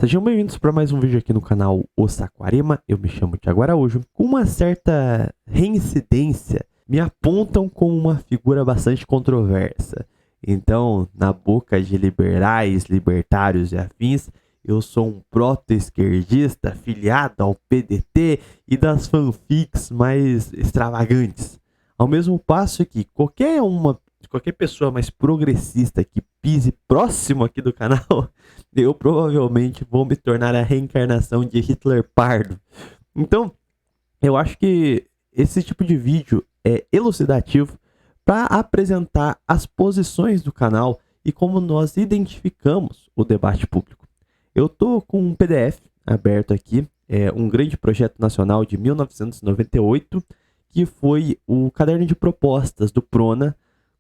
Sejam bem-vindos para mais um vídeo aqui no canal O Saquarema. Eu me chamo Thiago Araújo. Com uma certa reincidência, me apontam como uma figura bastante controversa. Então, na boca de liberais, libertários e afins, eu sou um proto-esquerdista filiado ao PDT e das fanfics mais extravagantes. Ao mesmo passo que qualquer pessoa mais progressista que pise próximo aqui do canal, eu provavelmente vou me tornar a reencarnação de Hitler pardo. Então, eu acho que esse tipo de vídeo é elucidativo para apresentar as posições do canal e como nós identificamos o debate público. Eu tô com um PDF aberto aqui, é um grande projeto nacional de 1998, que foi o caderno de propostas do Prona,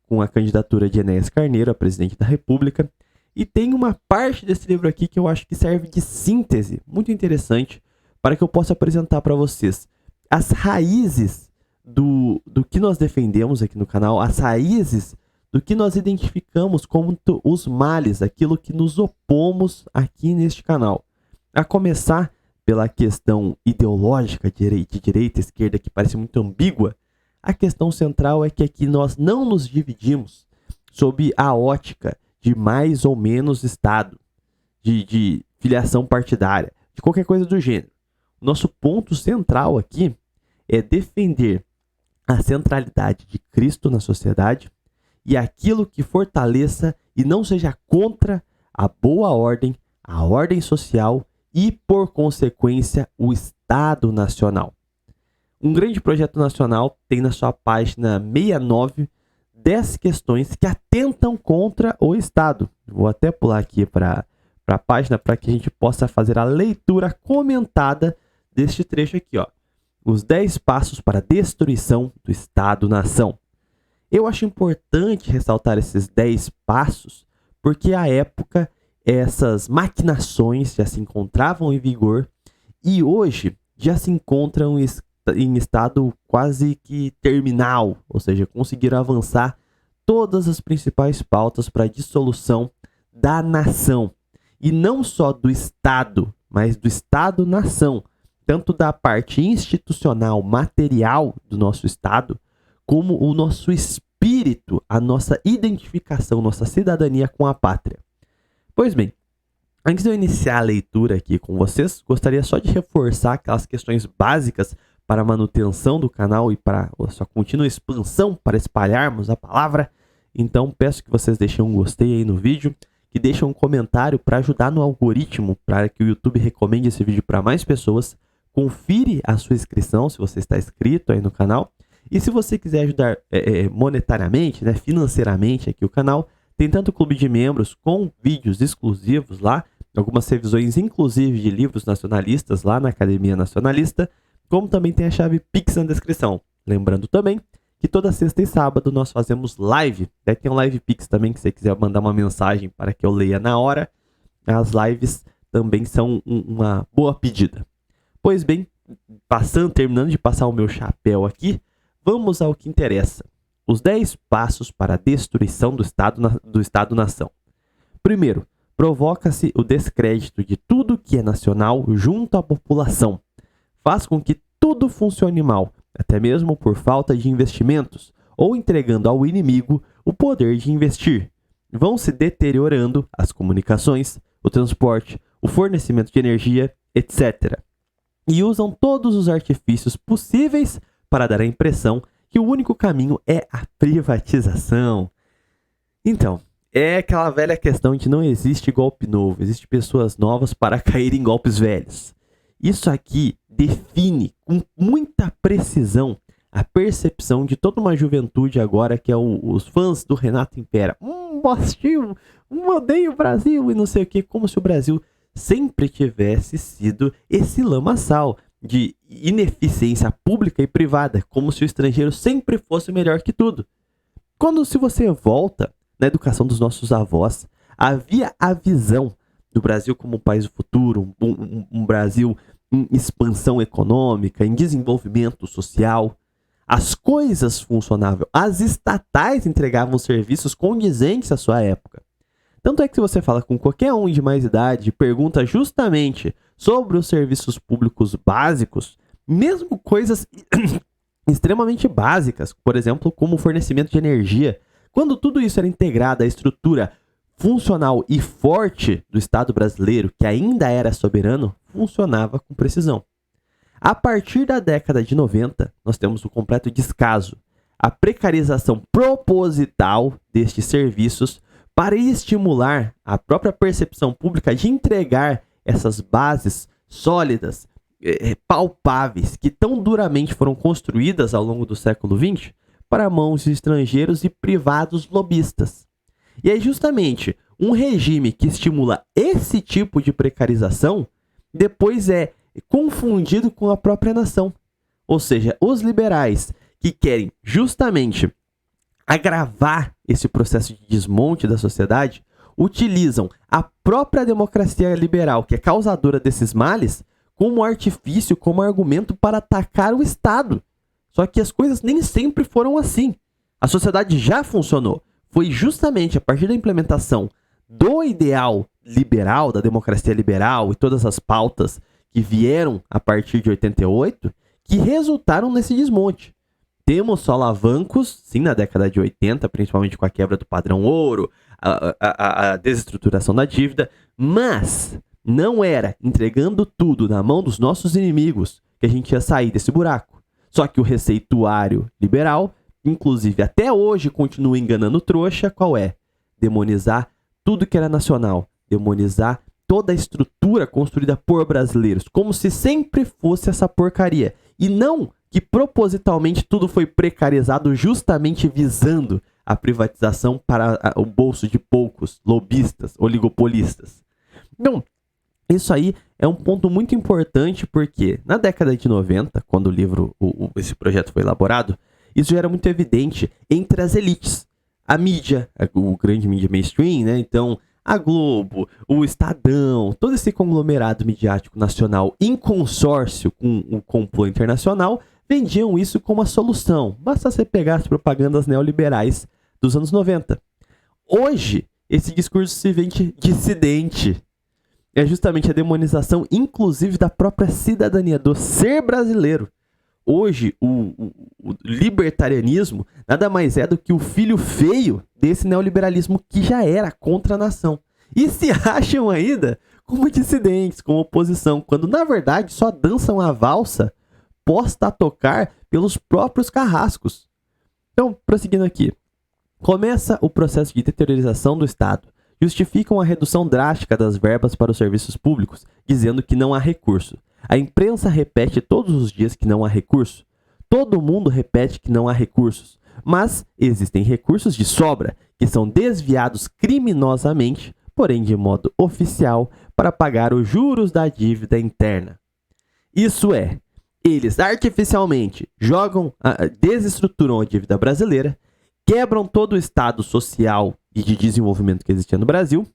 com a candidatura de Enéas Carneiro a presidente da República. E tem uma parte desse livro aqui que eu acho que serve de síntese muito interessante para que eu possa apresentar para vocês as raízes do que nós defendemos aqui no canal, as raízes do que nós identificamos como os males, aquilo que nos opomos aqui neste canal. A começar pela questão ideológica de direita e esquerda, que parece muito ambígua. A questão central é que aqui nós não nos dividimos sob a ótica de mais ou menos Estado, de filiação partidária, de qualquer coisa do gênero. O nosso ponto central aqui é defender a centralidade de Cristo na sociedade e aquilo que fortaleça e não seja contra a boa ordem, a ordem social e, por consequência, o Estado Nacional. Um grande projeto nacional tem na sua página 69 10 questões que atentam contra o Estado. Vou até pular aqui para a página para que a gente possa fazer a leitura comentada deste trecho aqui, ó. Os 10 passos para a destruição do Estado-nação. Eu acho importante ressaltar esses 10 passos porque, à época, essas maquinações já se encontravam em vigor e hoje já se encontram em estado quase que terminal, ou seja, conseguiram avançar todas as principais pautas para a dissolução da nação. E não só do Estado, mas do Estado-nação, tanto da parte institucional, material do nosso Estado, como o nosso espírito, a nossa identificação, nossa cidadania com a pátria. Pois bem, antes de eu iniciar a leitura aqui com vocês, gostaria só de reforçar aquelas questões básicas para a manutenção do canal e para a sua contínua expansão, para espalharmos a palavra. Então peço que vocês deixem um gostei aí no vídeo, que deixem um comentário para ajudar no algoritmo, para que o YouTube recomende esse vídeo para mais pessoas. Confire a sua inscrição se você está inscrito aí no canal. E se você quiser ajudar monetariamente, financeiramente aqui o canal, tem tanto clube de membros com vídeos exclusivos lá, algumas revisões inclusive de livros nacionalistas lá na Academia Nacionalista, como também tem a chave Pix na descrição. Lembrando também que toda sexta e sábado nós fazemos live. Tem um live Pix também, que se você quiser mandar uma mensagem para que eu leia na hora. As lives também são uma boa pedida. Pois bem, terminando de passar o meu chapéu aqui, vamos ao que interessa. Os 10 passos para a destruição do Estado-nação. Primeiro, provoca-se o descrédito de tudo que é nacional junto à população. Faz com que tudo funcione mal, até mesmo por falta de investimentos, ou entregando ao inimigo o poder de investir. Vão se deteriorando as comunicações, o transporte, o fornecimento de energia, etc. E usam todos os artifícios possíveis para dar a impressão que o único caminho é a privatização. Então, é aquela velha questão de não existe golpe novo, existem pessoas novas para cair em golpes velhos. Isso aqui define com muita precisão a percepção de toda uma juventude agora, que é os fãs do Renato Impera. Bostinho, odeio o Brasil e não sei o que, como se o Brasil sempre tivesse sido esse lamaçal de ineficiência pública e privada, como se o estrangeiro sempre fosse melhor que tudo. Se você volta na educação dos nossos avós, havia a visão do Brasil como um país do futuro, um Brasil em expansão econômica, em desenvolvimento social. As coisas funcionavam, as estatais entregavam serviços condizentes à sua época. Tanto é que se você fala com qualquer um de mais idade e pergunta justamente sobre os serviços públicos básicos, mesmo coisas extremamente básicas, por exemplo, como o fornecimento de energia, quando tudo isso era integrado à estrutura funcional e forte do Estado brasileiro, que ainda era soberano, funcionava com precisão. A partir da década de 90, nós temos o completo descaso, a precarização proposital destes serviços para estimular a própria percepção pública de entregar essas bases sólidas, palpáveis, que tão duramente foram construídas ao longo do século XX para mãos de estrangeiros e privados lobistas. E é justamente um regime que estimula esse tipo de precarização, depois é confundido com a própria nação. Ou seja, os liberais que querem justamente agravar esse processo de desmonte da sociedade, utilizam a própria democracia liberal, que é causadora desses males, como artifício, como argumento para atacar o Estado. Só que as coisas nem sempre foram assim. A sociedade já funcionou. Foi justamente a partir da implementação do ideal liberal, da democracia liberal e todas as pautas que vieram a partir de 88, que resultaram nesse desmonte. Temos solavancos, sim, na década de 80, principalmente com a quebra do padrão ouro, a desestruturação da dívida, mas não era entregando tudo na mão dos nossos inimigos que a gente ia sair desse buraco. Só que o receituário liberal, inclusive até hoje, continua enganando trouxa. Qual é? Demonizar tudo que era nacional, demonizar toda a estrutura construída por brasileiros, como se sempre fosse essa porcaria. E não que propositalmente tudo foi precarizado justamente visando a privatização para o bolso de poucos lobistas, oligopolistas. Então, isso aí é um ponto muito importante porque na década de 90, quando esse projeto foi elaborado, isso já era muito evidente entre as elites. A mídia, o grande mídia mainstream, né? Então, a Globo, o Estadão, todo esse conglomerado midiático nacional em consórcio com o complô internacional, vendiam isso como a solução. Basta você pegar as propagandas neoliberais dos anos 90. Hoje, esse discurso se vende dissidente. É justamente a demonização, inclusive, da própria cidadania, do ser brasileiro. Hoje, o libertarianismo nada mais é do que o filho feio desse neoliberalismo que já era contra a nação. E se acham ainda como dissidentes, como oposição, quando na verdade só dançam a valsa posta a tocar pelos próprios carrascos. Então, prosseguindo aqui. Começa o processo de deteriorização do Estado. Justificam a redução drástica das verbas para os serviços públicos, dizendo que não há recurso. A imprensa repete todos os dias que não há recurso. Todo mundo repete que não há recursos. Mas existem recursos de sobra, que são desviados criminosamente, porém de modo oficial, para pagar os juros da dívida interna. Isso é, eles artificialmente desestruturam a dívida brasileira, quebram todo o estado social e de desenvolvimento que existia no Brasil,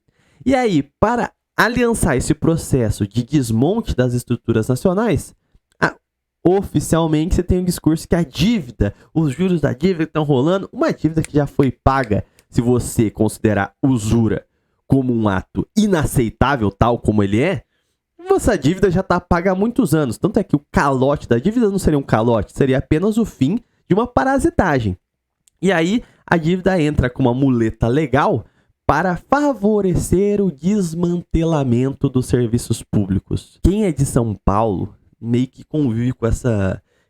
e aí, para aliançar esse processo de desmonte das estruturas nacionais, oficialmente você tem um discurso que a dívida, os juros da dívida que estão rolando, uma dívida que já foi paga, se você considerar usura como um ato inaceitável, tal como ele é, essa dívida já está paga há muitos anos. Tanto é que o calote da dívida não seria um calote, seria apenas o fim de uma parasitagem. E aí a dívida entra como uma muleta legal para favorecer o desmantelamento dos serviços públicos. Quem é de São Paulo meio que convive com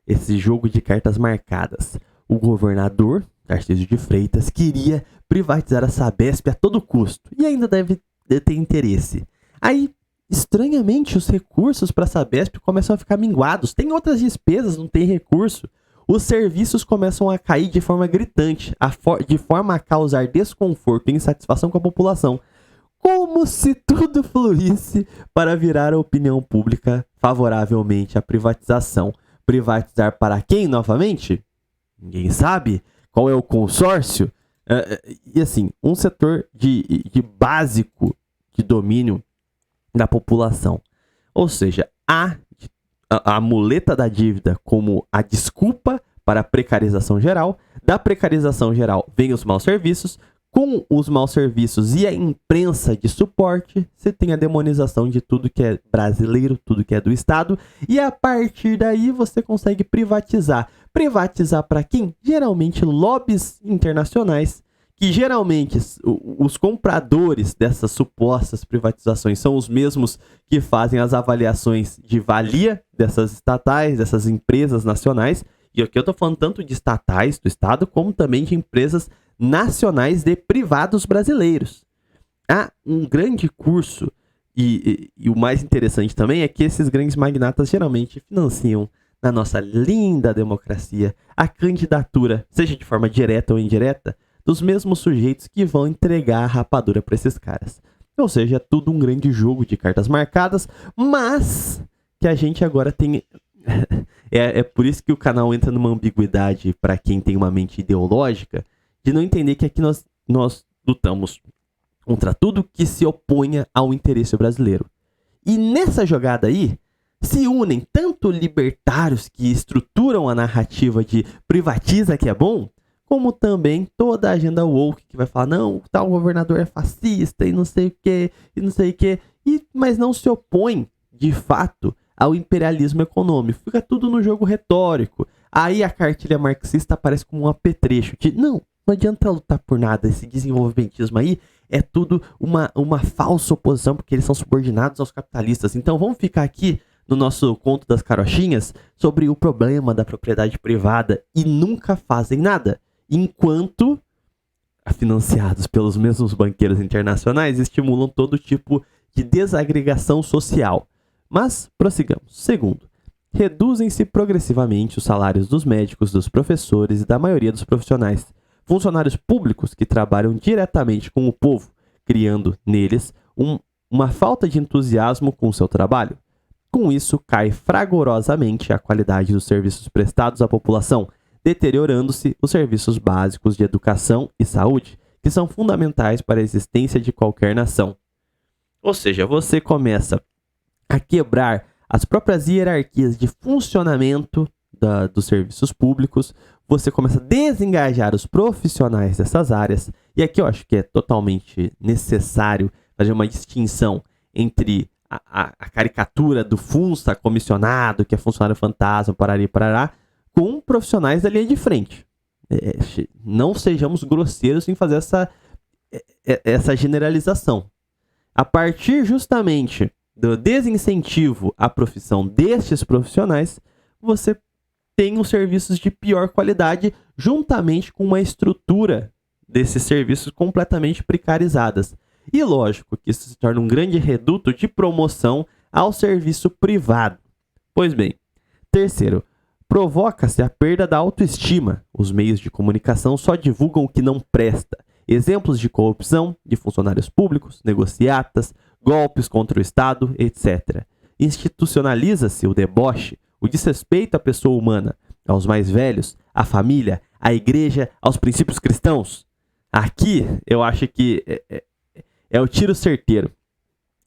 esse jogo de cartas marcadas. O governador, Tarcísio de Freitas, queria privatizar a Sabesp a todo custo e ainda deve ter interesse. Aí, estranhamente, os recursos para a Sabesp começam a ficar minguados. Tem outras despesas, não tem recurso. Os serviços começam a cair de forma gritante, de forma a causar desconforto e insatisfação com a população. Como se tudo fluísse para virar a opinião pública favoravelmente à privatização. Privatizar para quem, novamente? Ninguém sabe. Qual é o consórcio? E assim, um setor de básico de domínio da população. Ou seja, a muleta da dívida como a desculpa para a precarização geral. Da precarização geral vem os maus serviços. Com os maus serviços e a imprensa de suporte, você tem a demonização de tudo que é brasileiro, tudo que é do Estado, e a partir daí você consegue privatizar. Privatizar para quem? Geralmente lobbies internacionais, que geralmente os compradores dessas supostas privatizações são os mesmos que fazem as avaliações de valia dessas estatais, dessas empresas nacionais. E aqui eu estou falando tanto de estatais do Estado, como também de empresas nacionais de privados brasileiros. Há um grande curso, e o mais interessante também é que esses grandes magnatas geralmente financiam, na nossa linda democracia, a candidatura, seja de forma direta ou indireta, dos mesmos sujeitos que vão entregar a rapadura para esses caras. Ou seja, é tudo um grande jogo de cartas marcadas, mas que a gente agora tem... é por isso que o canal entra numa ambiguidade para quem tem uma mente ideológica, de não entender que aqui nós lutamos contra tudo que se oponha ao interesse brasileiro. E nessa jogada aí, se unem tanto libertários que estruturam a narrativa de privatiza que é bom, como também toda a agenda woke que vai falar, não, tal governador é fascista e não sei o que, mas não se opõe, de fato, ao imperialismo econômico. Fica tudo no jogo retórico. Aí a cartilha marxista aparece como um apetrecho de, não adianta lutar por nada, esse desenvolvimentismo aí é tudo uma falsa oposição, porque eles são subordinados aos capitalistas. Então vamos ficar aqui no nosso conto das carochinhas sobre o problema da propriedade privada e nunca fazem nada. Enquanto, financiados pelos mesmos banqueiros internacionais, estimulam todo tipo de desagregação social. Mas, prossigamos. Segundo, reduzem-se progressivamente os salários dos médicos, dos professores e da maioria dos profissionais, funcionários públicos que trabalham diretamente com o povo, criando neles uma falta de entusiasmo com o seu trabalho. Com isso, cai fragorosamente a qualidade dos serviços prestados à população, deteriorando-se os serviços básicos de educação e saúde, que são fundamentais para a existência de qualquer nação. Ou seja, você começa a quebrar as próprias hierarquias de funcionamento dos serviços públicos, você começa a desengajar os profissionais dessas áreas, e aqui eu acho que é totalmente necessário fazer uma distinção entre a caricatura do funça comissionado, que é funcionário fantasma, parará, com profissionais da linha de frente. Não sejamos grosseiros em fazer essa generalização. A partir justamente do desincentivo à profissão destes profissionais, você tem os serviços de pior qualidade, juntamente com uma estrutura desses serviços completamente precarizadas. E lógico que isso se torna um grande reduto de promoção ao serviço privado. Pois bem, terceiro, provoca-se a perda da autoestima. Os meios de comunicação só divulgam o que não presta. Exemplos de corrupção de funcionários públicos, negociatas, golpes contra o Estado, etc. Institucionaliza-se o deboche, o desrespeito à pessoa humana, aos mais velhos, à família, à igreja, aos princípios cristãos. Aqui eu acho que é o tiro certeiro.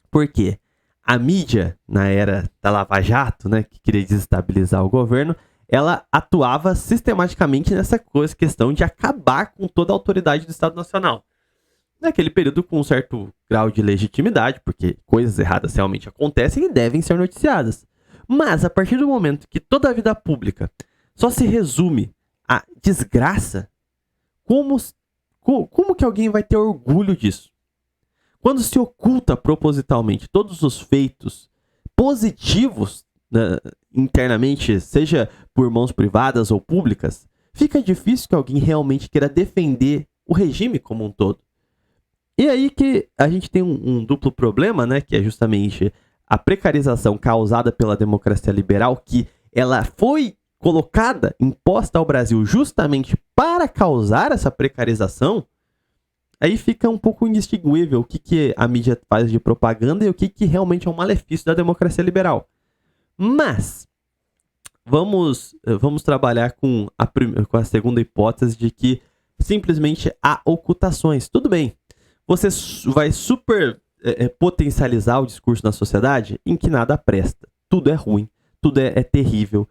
Por quê? A mídia, na era da Lava Jato, né, que queria desestabilizar o governo, ela atuava sistematicamente nessa questão de acabar com toda a autoridade do Estado Nacional. Naquele período com um certo grau de legitimidade, porque coisas erradas realmente acontecem e devem ser noticiadas. Mas a partir do momento que toda a vida pública só se resume a desgraça, como que alguém vai ter orgulho disso? Quando se oculta propositalmente todos os feitos positivos, né, internamente, seja por mãos privadas ou públicas, fica difícil que alguém realmente queira defender o regime como um todo. E aí que a gente tem um duplo problema, né, que é justamente a precarização causada pela democracia liberal, que ela foi colocada, imposta ao Brasil justamente para causar essa precarização. Aí fica um pouco indistinguível o que a mídia faz de propaganda e o que realmente é um malefício da democracia liberal. Mas vamos trabalhar com a segunda hipótese de que simplesmente há ocultações. Tudo bem, você vai super potencializar o discurso na sociedade em que nada presta. Tudo é ruim, tudo é terrível.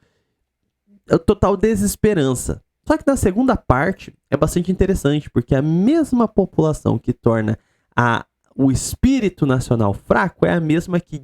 É total desesperança. Só que na segunda parte é bastante interessante, porque a mesma população que torna o espírito nacional fraco é a mesma que,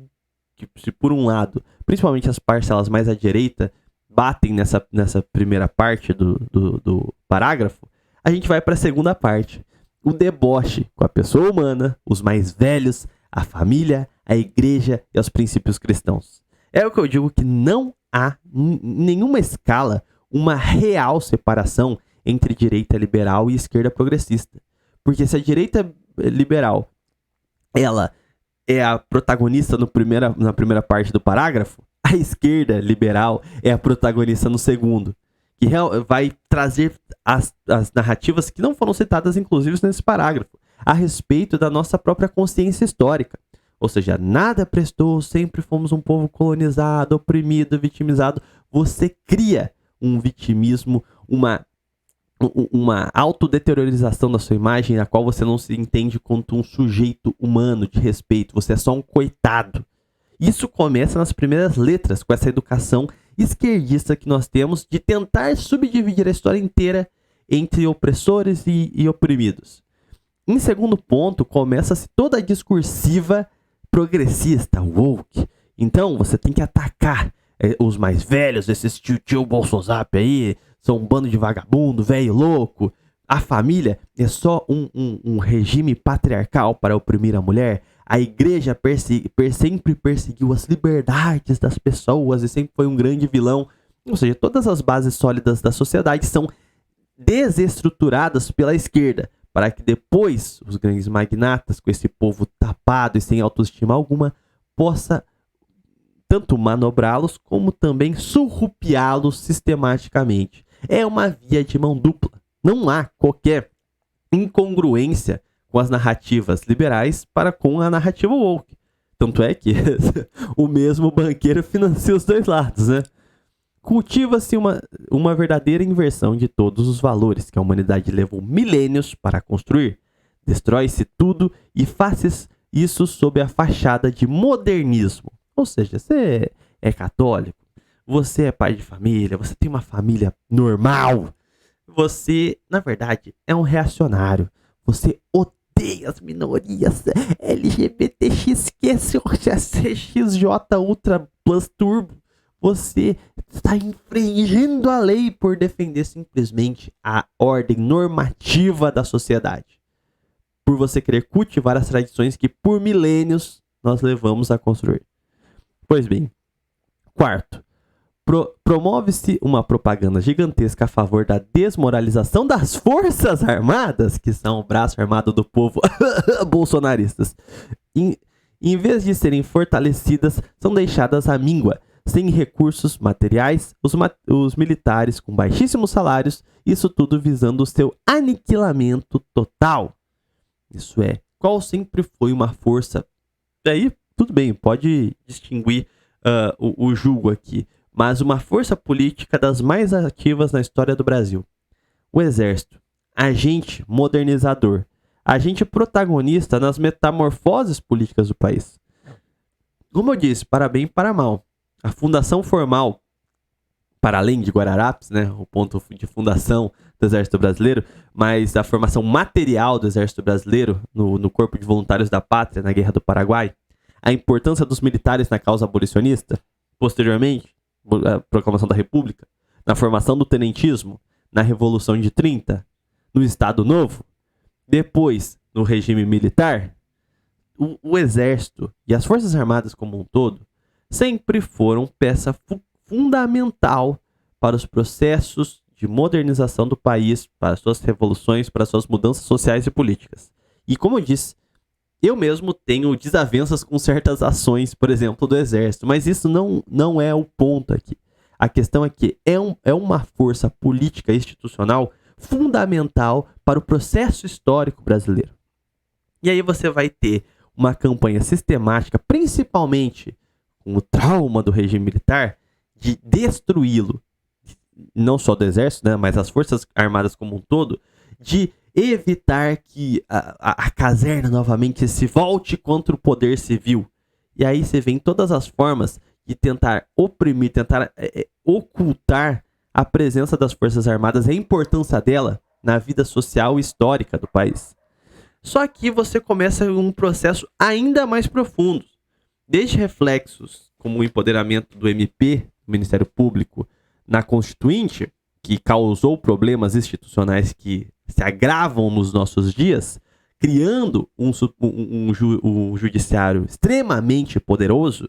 se por um lado, principalmente as parcelas mais à direita, batem nessa primeira parte do parágrafo, a gente vai para a segunda parte. O deboche com a pessoa humana, os mais velhos, a família, a igreja e os princípios cristãos. É o que eu digo, que não há em nenhuma escala uma real separação entre direita liberal e esquerda progressista. Porque se a direita liberal ela é a protagonista na primeira parte do parágrafo, a esquerda liberal é a protagonista no segundo, que vai trazer as narrativas que não foram citadas, inclusive, nesse parágrafo, a respeito da nossa própria consciência histórica. Ou seja, nada prestou, sempre fomos um povo colonizado, oprimido, vitimizado. Você cria um vitimismo, uma autodeteriorização da sua imagem, na qual você não se entende como um sujeito humano de respeito, você é só um coitado. Isso começa nas primeiras letras, com essa educação esquerdista que nós temos de tentar subdividir a história inteira entre opressores e oprimidos. Em segundo ponto, começa-se toda a discursiva progressista, woke. Então, você tem que atacar os mais velhos, esses tio Bolsozap aí, são um bando de vagabundo, velho louco. A família é só um regime patriarcal para oprimir a mulher. A igreja sempre perseguiu as liberdades das pessoas e sempre foi um grande vilão. Ou seja, todas as bases sólidas da sociedade são desestruturadas pela esquerda, para que depois os grandes magnatas, com esse povo tapado e sem autoestima alguma, possa tanto manobrá-los como também surrupiá-los sistematicamente. É uma via de mão dupla. Não há qualquer incongruência com as narrativas liberais para com a narrativa woke. Tanto é que o mesmo banqueiro financia os dois lados, né? Cultiva-se uma verdadeira inversão de todos os valores que a humanidade levou milênios para construir. Destrói-se tudo e faz isso sob a fachada de modernismo. Ou seja, você é católico, você é pai de família, você tem uma família normal. Você, na verdade, é um reacionário. Você odeia as minorias LGBTX, XJ, Ultra Plus Turbo. Você está infringindo a lei por defender simplesmente a ordem normativa da sociedade. Por você querer cultivar as tradições que por milênios nós levamos a construir. Pois bem, quarto, promove-se uma propaganda gigantesca a favor da desmoralização das Forças Armadas, que são o braço armado do povo bolsonaristas. Em vez de serem fortalecidas, são deixadas à míngua, sem recursos materiais, os militares com baixíssimos salários, isso tudo visando o seu aniquilamento total. Isso é, qual sempre foi uma força... Daí, tudo bem, pode distinguir o julgo aqui, mas uma força política das mais ativas na história do Brasil. O Exército, agente modernizador, agente protagonista nas metamorfoses políticas do país. Como eu disse, para bem e para mal. A fundação formal, para além de Guararapes, né, o ponto de fundação do Exército Brasileiro, mas a formação material do Exército Brasileiro no Corpo de Voluntários da Pátria, na Guerra do Paraguai, a importância dos militares na causa abolicionista, posteriormente, a proclamação da República, na formação do tenentismo, na Revolução de 30, no Estado Novo, depois no regime militar, o Exército e as Forças Armadas como um todo sempre foram peça fundamental para os processos de modernização do país, para suas revoluções, para suas mudanças sociais e políticas. E como eu disse, eu mesmo tenho desavenças com certas ações, por exemplo, do Exército, mas isso não é o ponto aqui. A questão é que é uma força política institucional fundamental para o processo histórico brasileiro. E aí você vai ter uma campanha sistemática, principalmente com o trauma do regime militar, de destruí-lo, não só do Exército, né, mas as Forças Armadas como um todo, de evitar que a caserna novamente se volte contra o poder civil. E aí você vê em todas as formas de tentar oprimir, tentar ocultar a presença das Forças Armadas e a importância dela na vida social e histórica do país. Só que você começa um processo ainda mais profundo, desde reflexos como o empoderamento do MP, do Ministério Público, na Constituinte, que causou problemas institucionais que se agravam nos nossos dias, criando um judiciário extremamente poderoso.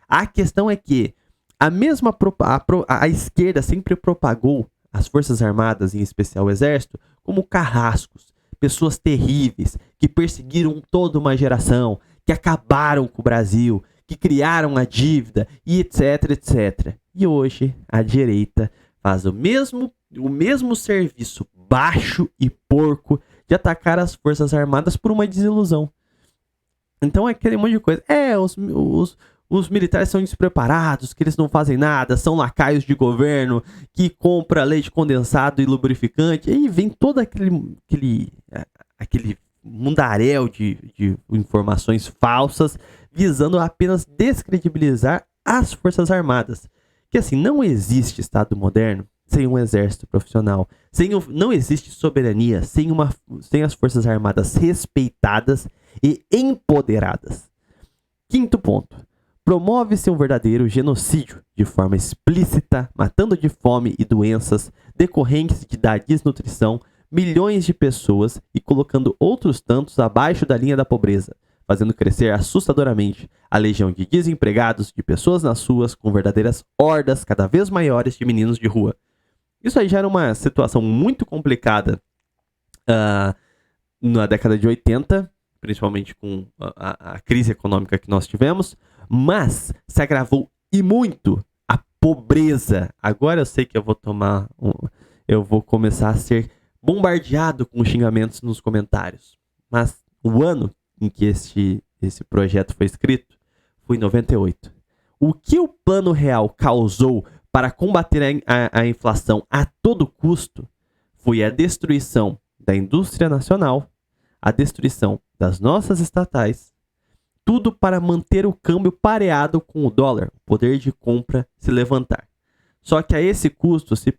A questão é que a esquerda sempre propagou as Forças Armadas, em especial o Exército, como carrascos, pessoas terríveis, que perseguiram toda uma geração, que acabaram com o Brasil, que criaram a dívida, e etc, etc. E hoje a direita faz o mesmo serviço baixo e porco de atacar as Forças Armadas por uma desilusão. Então é aquele monte de coisa. Os militares são despreparados, que eles não fazem nada, são lacaios de governo, que compra leite condensado e lubrificante. E aí vem todo aquele mundaréu de informações falsas, visando apenas descredibilizar as Forças Armadas. Que assim, não existe Estado moderno sem um exército profissional. Não existe soberania sem as Forças Armadas respeitadas e empoderadas. Quinto ponto. Promove-se um verdadeiro genocídio de forma explícita, matando de fome e doenças decorrentes da desnutrição milhões de pessoas e colocando outros tantos abaixo da linha da pobreza, fazendo crescer assustadoramente a legião de desempregados, de pessoas nas ruas, com verdadeiras hordas cada vez maiores de meninos de rua. Isso aí já era uma situação muito complicada na década de 80, principalmente com a crise econômica que nós tivemos, mas se agravou e muito a pobreza. Agora eu sei que eu vou começar a ser bombardeado com xingamentos nos comentários, mas o ano em que esse projeto foi escrito foi em 98. O que o Plano Real causou para combater a inflação a todo custo foi a destruição da indústria nacional, a destruição das nossas estatais, tudo para manter o câmbio pareado com o dólar, o poder de compra se levantar. Só que a esse custo se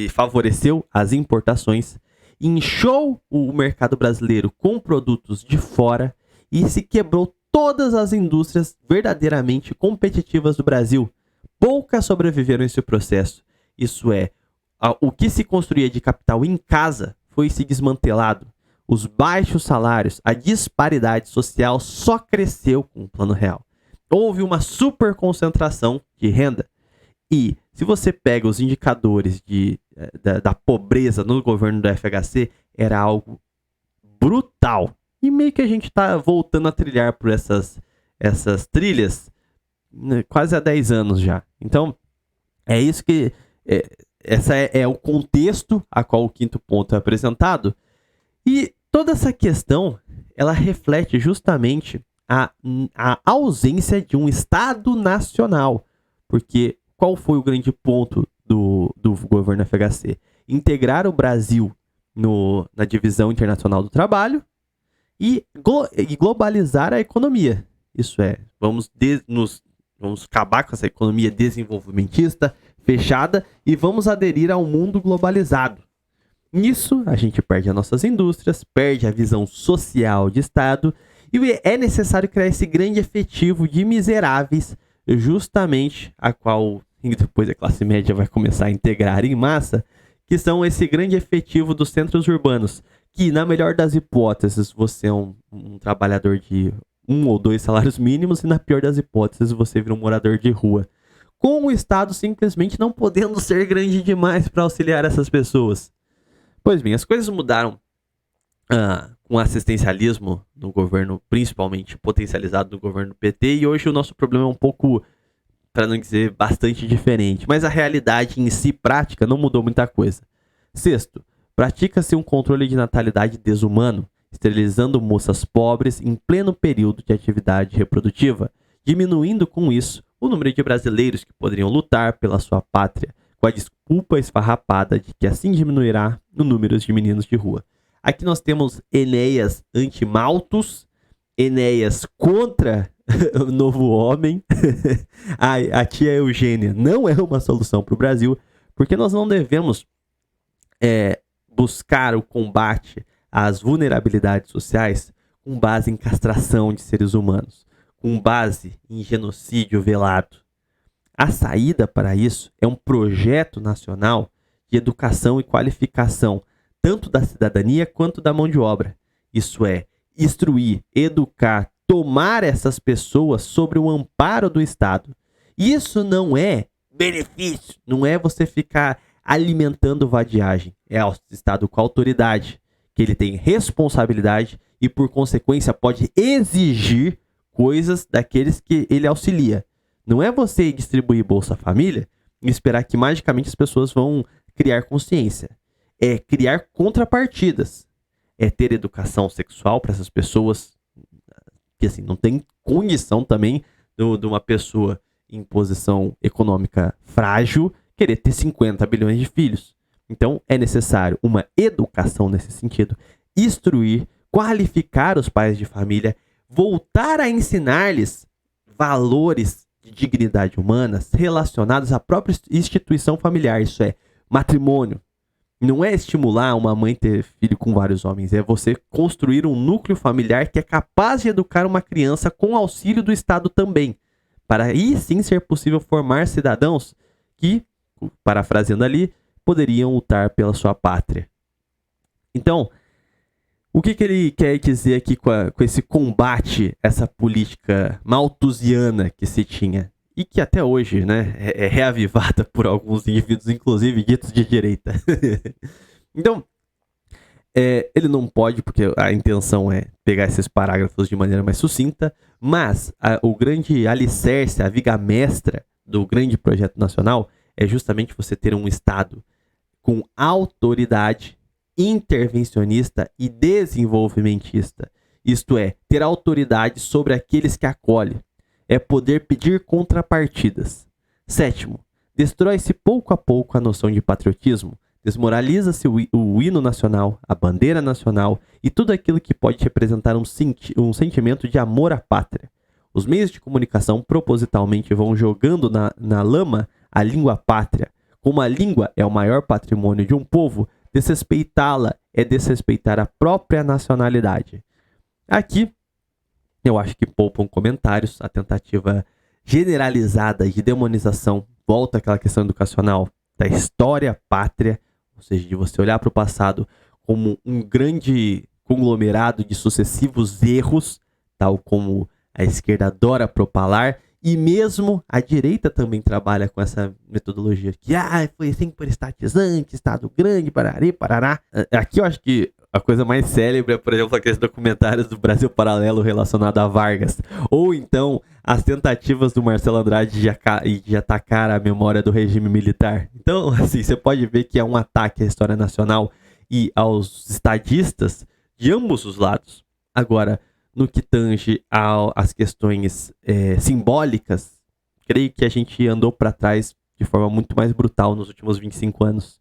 favoreceu as importações, inchou o mercado brasileiro com produtos de fora e se quebrou todas as indústrias verdadeiramente competitivas do Brasil. Poucas sobreviveram a esse processo. Isso é, o que se construía de capital em casa foi se desmantelado. Os baixos salários, a disparidade social só cresceu com o Plano Real. Houve uma super concentração de renda. E se você pega os indicadores da pobreza no governo do FHC, era algo brutal. E meio que a gente está voltando a trilhar por essas trilhas, né, quase há 10 anos já. Então, é isso que... esse é o contexto a qual o quinto ponto é apresentado. E toda essa questão, ela reflete justamente a ausência de um Estado nacional. Porque qual foi o grande ponto do governo FHC? Integrar o Brasil na divisão internacional do trabalho e globalizar a economia. Isso é, vamos acabar com essa economia desenvolvimentista, fechada, e vamos aderir ao mundo globalizado. Nisso, a gente perde as nossas indústrias, perde a visão social de Estado, e é necessário criar esse grande efetivo de miseráveis, justamente a qual depois a classe média vai começar a integrar em massa, que são esse grande efetivo dos centros urbanos, que na melhor das hipóteses você é um trabalhador de 1 ou 2 salários mínimos, e na pior das hipóteses você vira um morador de rua, com o Estado simplesmente não podendo ser grande demais para auxiliar essas pessoas. Pois bem, as coisas mudaram com o assistencialismo no governo, principalmente potencializado no governo do PT, e hoje o nosso problema é um pouco, para não dizer bastante diferente, mas a realidade em si prática não mudou muita coisa. Sexto, pratica-se um controle de natalidade desumano, esterilizando moças pobres em pleno período de atividade reprodutiva, diminuindo com isso o número de brasileiros que poderiam lutar pela sua pátria, com a desculpa esfarrapada de que assim diminuirá o número de meninos de rua. Aqui nós temos Enéas anti-Malthus, Enéas contra o novo homem, a tia Eugênia, não é uma solução para o Brasil, porque nós não devemos buscar o combate às vulnerabilidades sociais com base em castração de seres humanos, com base em genocídio velado. A saída para isso é um projeto nacional de educação e qualificação, tanto da cidadania quanto da mão de obra. Isso é, instruir, educar, tomar essas pessoas sobre o amparo do Estado. Isso não é benefício, não é você ficar alimentando vadiagem. É o Estado com autoridade, que ele tem responsabilidade e, por consequência, pode exigir coisas daqueles que ele auxilia. Não é você distribuir Bolsa Família e esperar que magicamente as pessoas vão criar consciência. É criar contrapartidas. É ter educação sexual para essas pessoas que assim, não tem condição também de uma pessoa em posição econômica frágil querer ter 50 bilhões de filhos. Então é necessário uma educação nesse sentido, instruir, qualificar os pais de família, voltar a ensinar-lhes valores de dignidade humana relacionados à própria instituição familiar, isso é, matrimônio. Não é estimular uma mãe ter filho com vários homens, é você construir um núcleo familiar que é capaz de educar uma criança com auxílio do Estado também, para aí sim ser possível formar cidadãos que, parafraseando ali, poderiam lutar pela sua pátria. Então, o que ele quer dizer aqui com esse combate, essa política malthusiana que se tinha? E que até hoje, né, é reavivada por alguns indivíduos, inclusive ditos de direita. Então, ele não pode, porque a intenção é pegar esses parágrafos de maneira mais sucinta, mas o grande alicerce, a viga mestra do grande projeto nacional é justamente você ter um Estado com autoridade intervencionista e desenvolvimentista. Isto é, ter autoridade sobre aqueles que acolhe. É poder pedir contrapartidas. Sétimo, destrói-se pouco a pouco a noção de patriotismo, desmoraliza-se o hino nacional, a bandeira nacional e tudo aquilo que pode representar um sentimento de amor à pátria. Os meios de comunicação propositalmente vão jogando na lama a língua pátria. Como a língua é o maior patrimônio de um povo, desrespeitá-la é desrespeitar a própria nacionalidade. Aqui, eu acho que poupam comentários, a tentativa generalizada de demonização volta àquela questão educacional da história pátria, ou seja, de você olhar para o passado como um grande conglomerado de sucessivos erros, tal como a esquerda adora propalar, e mesmo a direita também trabalha com essa metodologia que foi assim por estatizante, Estado grande, parari, parará. Aqui eu acho que a coisa mais célebre é, por exemplo, aqueles documentários do Brasil Paralelo relacionado a Vargas. Ou então, as tentativas do Marcelo Andrade de atacar a memória do regime militar. Então, assim, você pode ver que é um ataque à história nacional e aos estadistas de ambos os lados. Agora, no que tange às questões simbólicas, creio que a gente andou para trás de forma muito mais brutal nos últimos 25 anos.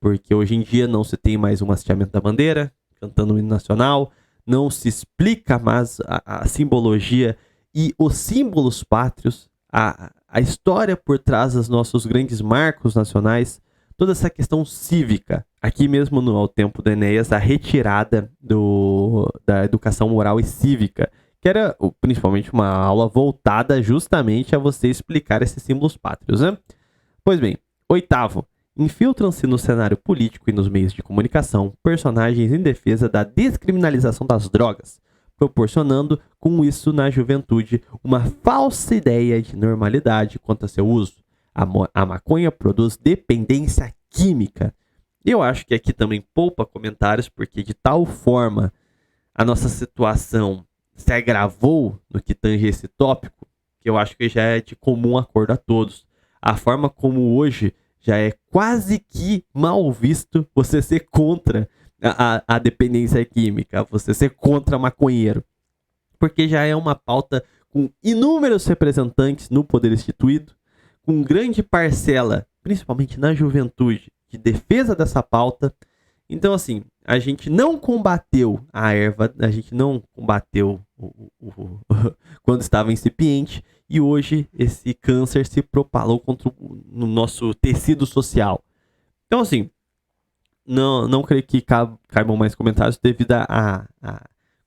Porque hoje em dia não se tem mais um hasteamento da bandeira, cantando o hino nacional, não se explica mais a simbologia e os símbolos pátrios, a história por trás dos nossos grandes marcos nacionais, toda essa questão cívica. Aqui mesmo ao tempo do Enéas, a retirada da educação moral e cívica, que era principalmente uma aula voltada justamente a você explicar esses símbolos pátrios, né? Pois bem, oitavo. Infiltram-se no cenário político e nos meios de comunicação personagens em defesa da descriminalização das drogas, proporcionando com isso na juventude uma falsa ideia de normalidade quanto a seu uso. A maconha produz dependência química. E eu acho que aqui também poupa comentários, porque de tal forma a nossa situação se agravou no que tange esse tópico, que eu acho que já é de comum acordo a todos. A forma como hoje já é quase que mal visto você ser contra a dependência química, você ser contra maconheiro. Porque já é uma pauta com inúmeros representantes no poder instituído, com grande parcela, principalmente na juventude, de defesa dessa pauta. Então, assim, a gente não combateu a erva, a gente não combateu quando estava incipiente, e hoje esse câncer se propalou no nosso tecido social. Então, assim, não creio que caibam mais comentários devido à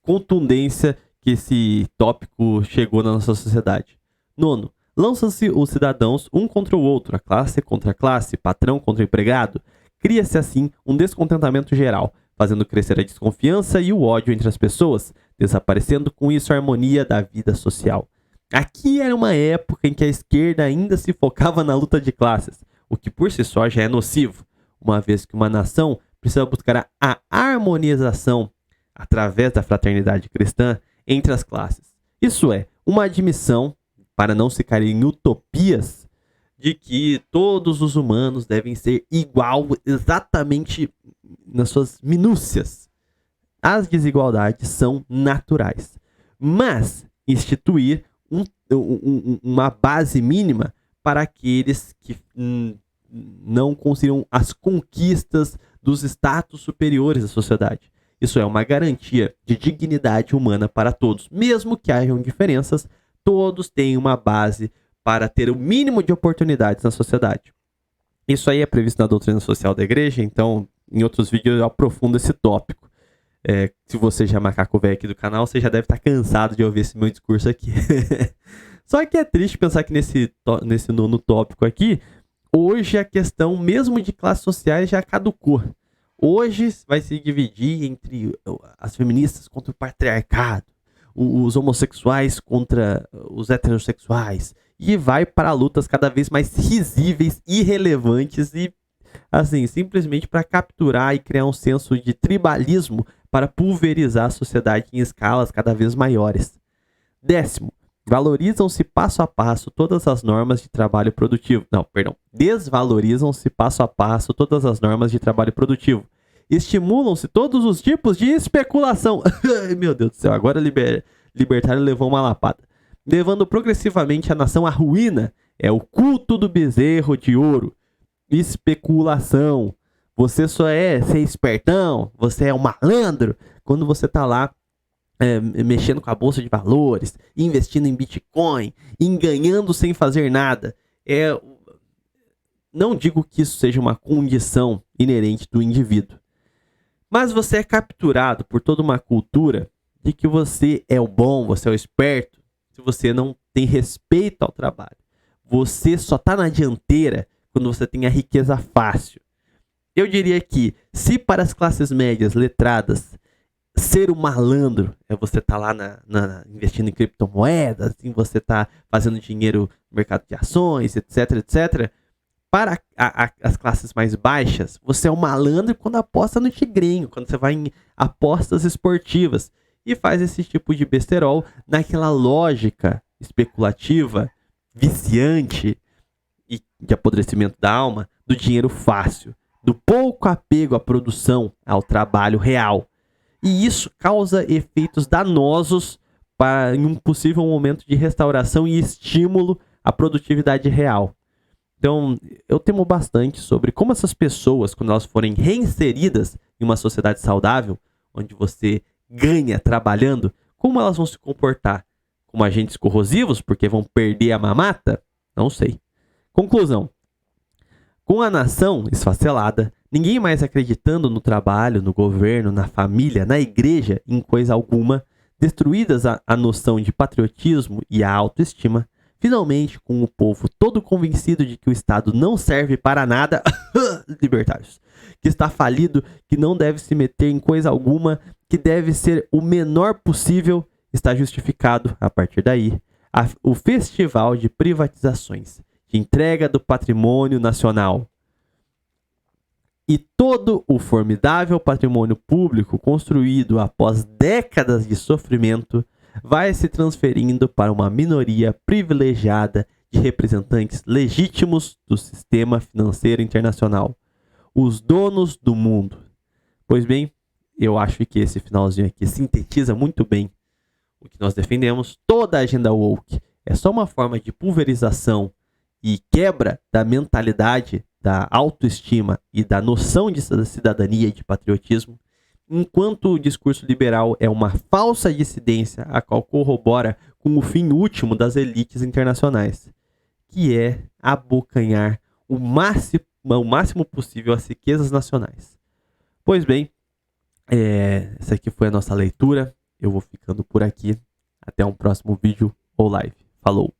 contundência que esse tópico chegou na nossa sociedade. Nono, lançam-se os cidadãos um contra o outro, a classe contra a classe, patrão contra empregado. Cria-se assim um descontentamento geral, fazendo crescer a desconfiança e o ódio entre as pessoas, desaparecendo com isso a harmonia da vida social. Aqui era uma época em que a esquerda ainda se focava na luta de classes, o que por si só já é nocivo, uma vez que uma nação precisa buscar a harmonização através da fraternidade cristã entre as classes. Isso é, uma admissão, para não se cair em utopias, de que todos os humanos devem ser igual exatamente nas suas minúcias. As desigualdades são naturais, mas instituir uma base mínima para aqueles que não consigam as conquistas dos status superiores da sociedade. Isso é uma garantia de dignidade humana para todos. Mesmo que hajam diferenças, todos têm uma base para ter o mínimo de oportunidades na sociedade. Isso aí é previsto na doutrina social da igreja, então em outros vídeos eu aprofundo esse tópico. Se você já é macaco velho aqui do canal, você já deve estar cansado de ouvir esse meu discurso aqui. Só que é triste pensar que nesse nono tópico aqui, hoje a questão mesmo de classes sociais já caducou. Hoje vai se dividir entre as feministas contra o patriarcado, os homossexuais contra os heterossexuais, e vai para lutas cada vez mais risíveis, irrelevantes e, assim, simplesmente para capturar e criar um senso de tribalismo para pulverizar a sociedade em escalas cada vez maiores. 10º, valorizam-se passo a passo todas as normas de trabalho produtivo. Desvalorizam-se passo a passo todas as normas de trabalho produtivo. Estimulam-se todos os tipos de especulação. Meu Deus do céu, agora libertário levou uma lapada. Levando progressivamente a nação à ruína. É o culto do bezerro de ouro. Especulação. Você só ser espertão, você é um malandro quando você tá lá mexendo com a bolsa de valores, investindo em Bitcoin, ganhando sem fazer nada. Não digo que isso seja uma condição inerente do indivíduo, mas você é capturado por toda uma cultura de que você é o bom, você é o esperto, se você não tem respeito ao trabalho. Você só tá na dianteira quando você tem a riqueza fácil. Eu diria que, se para as classes médias letradas, ser um malandro é você tá lá investindo em criptomoedas, assim, você tá fazendo dinheiro no mercado de ações, etc, etc. Para as classes mais baixas, você é um malandro quando aposta no tigrinho, quando você vai em apostas esportivas e faz esse tipo de besterol naquela lógica especulativa, viciante e de apodrecimento da alma, do dinheiro fácil, do pouco apego à produção, ao trabalho real. E isso causa efeitos danosos em um possível momento de restauração e estímulo à produtividade real. Então, eu temo bastante sobre como essas pessoas, quando elas forem reinseridas em uma sociedade saudável, onde você ganha trabalhando, como elas vão se comportar? Como agentes corrosivos, porque vão perder a mamata? Não sei. Conclusão. Com a nação esfacelada, ninguém mais acreditando no trabalho, no governo, na família, na igreja, em coisa alguma, destruídas a noção de patriotismo e a autoestima, finalmente, com o povo todo convencido de que o Estado não serve para nada, libertários, que está falido, que não deve se meter em coisa alguma, que deve ser o menor possível, está justificado, a partir daí, o festival de privatizações, de entrega do patrimônio nacional. E todo o formidável patrimônio público construído após décadas de sofrimento vai se transferindo para uma minoria privilegiada de representantes legítimos do sistema financeiro internacional, os donos do mundo. Pois bem, eu acho que esse finalzinho aqui sintetiza muito bem o que nós defendemos. Toda a agenda woke é só uma forma de pulverização e quebra da mentalidade da autoestima e da noção de cidadania e de patriotismo, enquanto o discurso liberal é uma falsa dissidência a qual corrobora com o fim último das elites internacionais, que é abocanhar o máximo possível as riquezas nacionais. Pois bem, essa aqui foi a nossa leitura. Eu vou ficando por aqui. Até um próximo vídeo ou live. Falou!